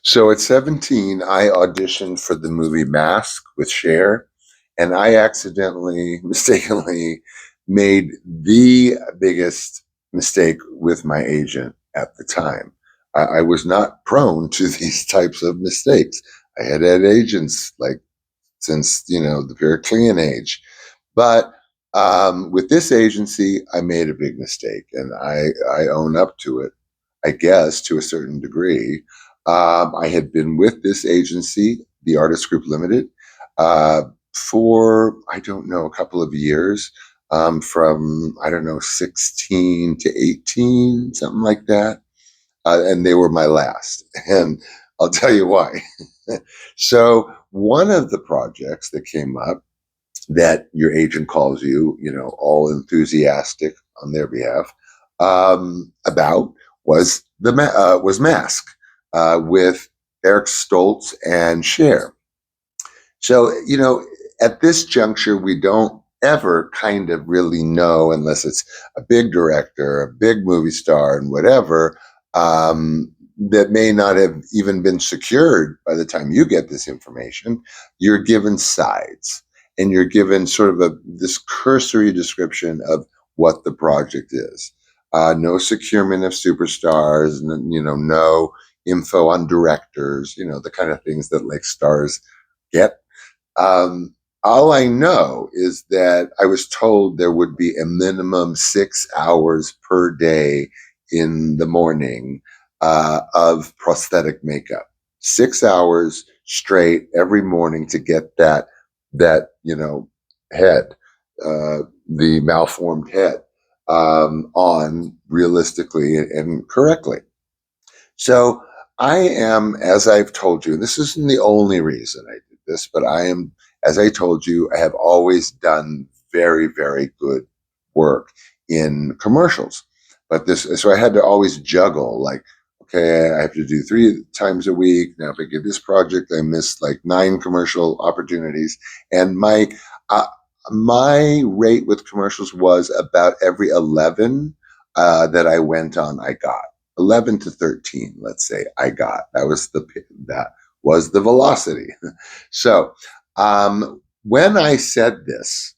So at 17, I auditioned for the movie Mask with Cher, and I accidentally, mistakenly made the biggest mistake with my agent at the time. I was not prone to these types of mistakes. I had agents like since the Periclean age, but with this agency, I made a big mistake, and I own up to it. I guess to a certain degree. I had been with this agency, the Artist Group Limited, uh, for I don't know a couple of years, from I don't know 16 to 18, something like that, and they were my last, and I'll tell you why. So one of the projects that came up that your agent calls you, all enthusiastic on their behalf, about was Mask, with Eric Stoltz and Cher. So at this juncture, we don't ever kind of really know unless it's a big director, a big movie star, and whatever. That may not have even been secured by the time you get this information. You're given sides, and you're given sort of this cursory description of what the project is. No securement of superstars, no info on directors, the kind of things that like stars get. um, all I know is that I was told there would be a minimum 6 hours per day in the morning, of prosthetic makeup. 6 hours straight every morning to get that head, the malformed head, on realistically and correctly. So I am, as I've told you, and this isn't the only reason I did this, but I am, as I told you, I have always done very, very good work in commercials. But so I had to always juggle, like, okay, I have to do 3 times a week. Now, if I get this project, I miss like 9 commercial opportunities. And uh, my rate with commercials was about every 11 that I went on, I got. 11 to 13, let's say, I got. That was the velocity. So when I said this,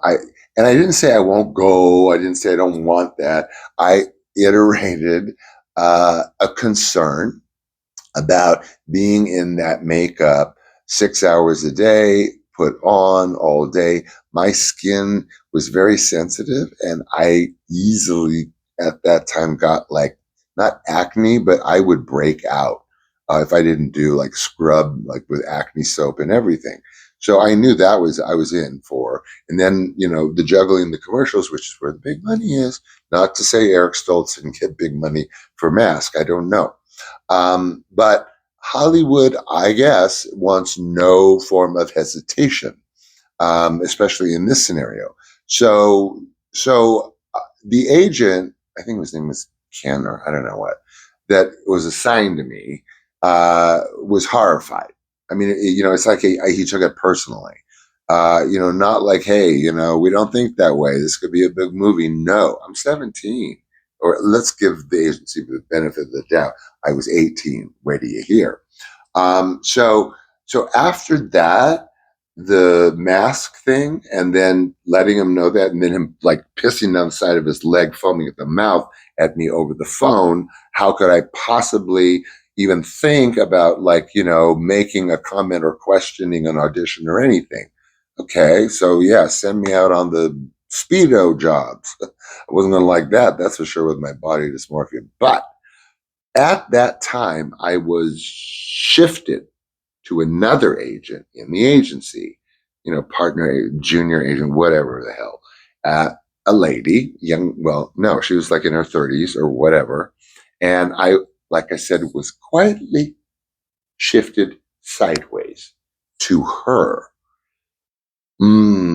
I and I didn't say I won't go. I didn't say I don't want that. I iterated a concern about being in that makeup 6 hours a day, put on all day. My skin was very sensitive, and I easily at that time got like not acne, but I would break out if I didn't do like scrub like with acne soap and everything. So I knew that was I was in for. And then the juggling the commercials, which is where the big money is. Not to say Eric Stoltz didn't get big money for Mask. I don't know. But Hollywood, I guess, wants no form of hesitation, especially in this scenario. So the agent, I think his name was Ken, or I don't know what, that was assigned to me, was horrified. I mean, it's like he took it personally. Not like, hey, we don't think that way. This could be a big movie. No, I'm 17, or let's give the agency the benefit of the doubt. I was 18. Wait till you hear. So after that, the mask thing, and then letting him know that, and then him like pissing down the side of his leg, foaming at the mouth at me over the phone. How could I possibly even think about like making a comment or questioning an audition or anything? Okay, so yeah, send me out on the speedo jobs. I wasn't gonna like that, that's for sure, with my body dysmorphia. But at that time, I was shifted to another agent in the agency, partner, junior agent, whatever the hell, a lady, young, well, no, she was like in her 30s or whatever. And I, like I said, was quietly shifted sideways to her.